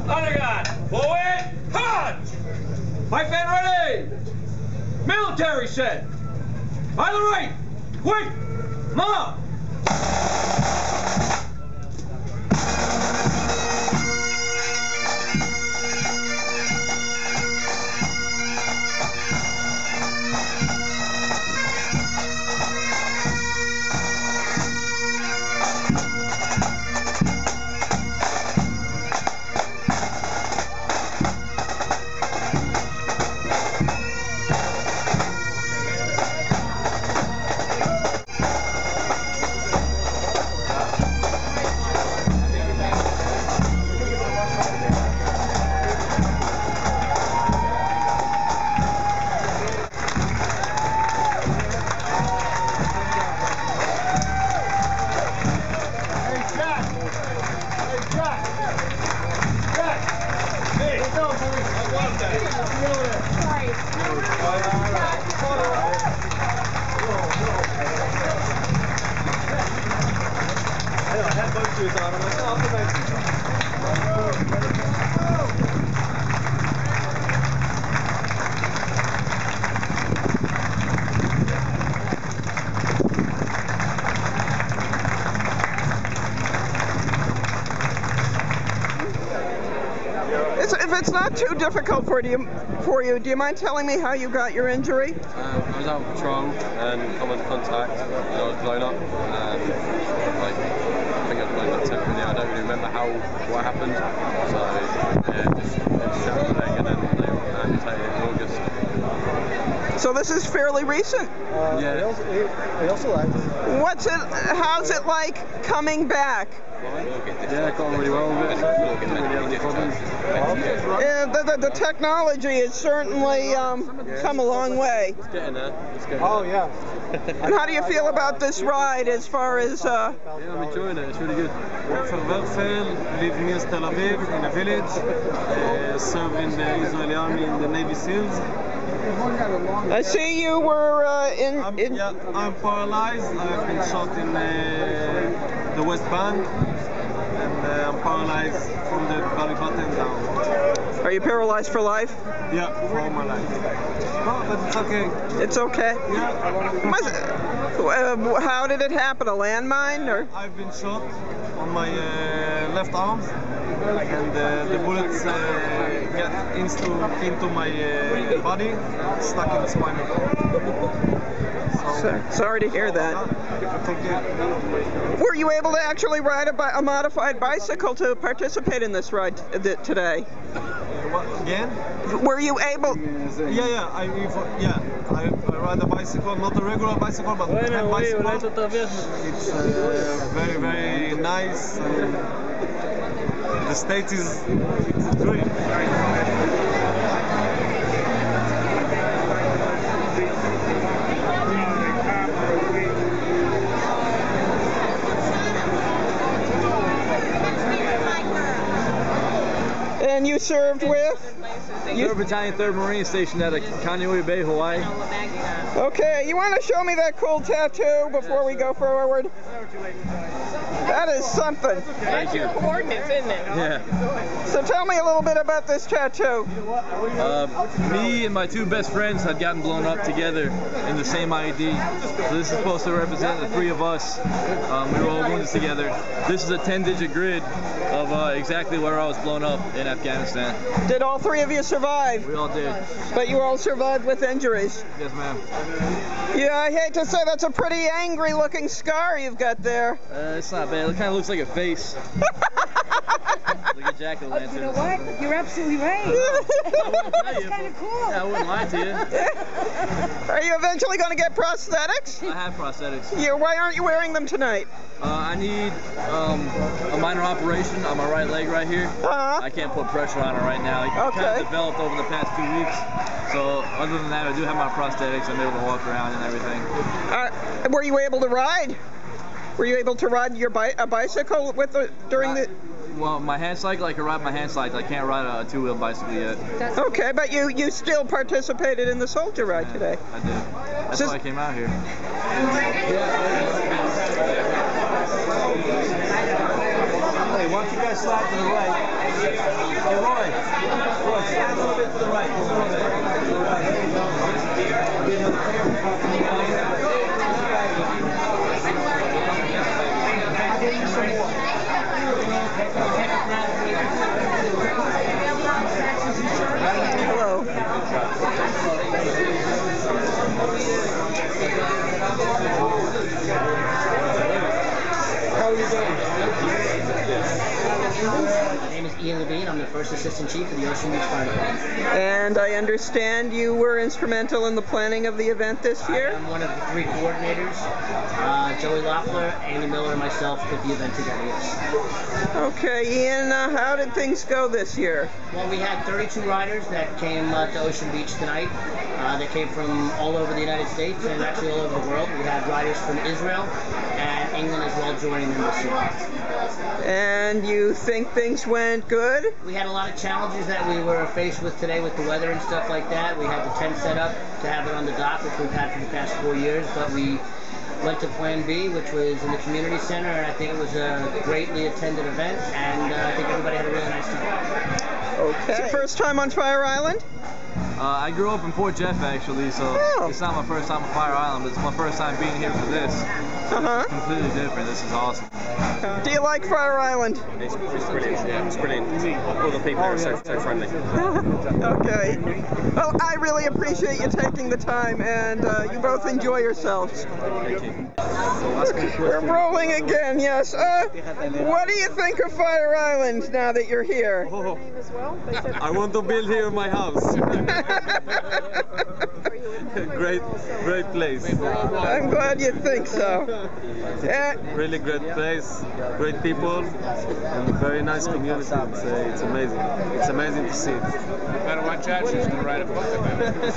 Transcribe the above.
Under guard. Forward. Punch. Fight fan ready. Military set. By the right. Quick. Mob. If it's not too difficult for you, do you mind telling me how you got your injury? I was out on patrol and come into contact and I was blown up. I think I was blown up temporarily. I don't really remember what happened. So yeah, just shattered my leg and then they amputated in August. So this is fairly recent. Yeah. How's it like coming back? Yeah, got on really well with it. The technology has certainly come a long way. It's getting there. Oh, yeah. And how do you feel about this ride as far as... Yeah, I'm enjoying it. It's really good. Work for Verfel, live near Tel Aviv, in a village, serve in the Israeli army in the Navy SEALs. I see you were I'm paralyzed. I've been shot in the West Bank, and I'm paralyzed from the belly button down. Are you paralyzed for life? Yeah, for all my life. No, but it's okay. It's okay? Yeah. How did it happen? A landmine? Or? I've been shot on my left arm, and the bullets get into my body, stuck in the spinal cord. Sorry to hear that. Were you able to actually ride a modified bicycle to participate in this ride today? What, again? Were you able? Yeah. I ride a bicycle, not a regular bicycle, but a bicycle. It's very, very nice. The state is a dream. And you served with? 3rd Battalion, 3rd Marine stationed at Kaneohe Bay, Hawaii. Okay, you want to show me that cool tattoo before we go forward? That is something. Thank you. Coordinates, isn't it? Yeah. So tell me a little bit about this tattoo. Me and my 2 best friends had gotten blown up together in the same IED. So this is supposed to represent the 3 of us. We were all wounded together. This is a 10-digit grid of exactly where I was blown up in Afghanistan. Did all 3 of you survive? We all did. But you all survived with injuries? Yes, ma'am. Yeah, I hate to say that's a pretty angry-looking scar you've got there. It's not bad. It kind of looks like a face. Like a jack-o'-lantern. You know what? You're absolutely right. That's kind of cool. Yeah, I wouldn't lie to you. Are you eventually going to get prosthetics? I have prosthetics. Why aren't you wearing them tonight? I need a minor operation on my right leg right here. I can't put pressure on it right now. It kind of developed over the past 2 weeks. So other than that, I do have my prosthetics. I'm able to walk around and everything. Were you able to ride? Were you able to ride a bicycle during the? Well, my hand cycle, I can ride my hand cycle. I can't ride a 2-wheel bicycle yet. Okay, but you still participated in the soldier ride today. I did. That's why I came out here. Okay, why don't you guys slide to the right? Hey, Roy, slide a little bit to the right. Just a little bit. To the right. There you go. Get another camera. I'll give you some more. Hello. How are you doing? My name is Ian Levine. I'm the first assistant chief of the Ocean Beach Fire Department. And I understand you were instrumental in the planning of the event this year? I'm one of the 3 coordinators. Joey Loeffler, Andy Miller, and myself put the event together, yes. Okay, Ian, how did things go this year? Well, we had 32 riders that came to Ocean Beach tonight. They came from all over the United States and actually all over the world. We had riders from Israel and England as well joining them this year. And you think things went good? We had a lot of challenges that we were faced with today with the weather and stuff like that. We had the tent set up to have it on the dock, which we've had for the past 4 years, but we went to Plan B, which was in the community center, and I think it was a greatly attended event, and I think everybody had a really nice time. Okay. It's your first time on Fire Island? I grew up in Port Jeff, actually, so it's not my first time on Fire Island, but it's my first time being here for this. It's completely different. This is awesome. Do you like Fire Island? It's brilliant. Yeah, it's brilliant. All the people are so friendly. Okay. Well, I really appreciate you taking the time, and you both enjoy yourselves. Thank you. We're rolling again, yes. What do you think of Fire Island now that you're here? Oh, I want to build here my house. Great place. I'm glad you think so. Really great place, great people, and very nice community. It's amazing. It's amazing to see it. Better watch out, she's going to write a book about it.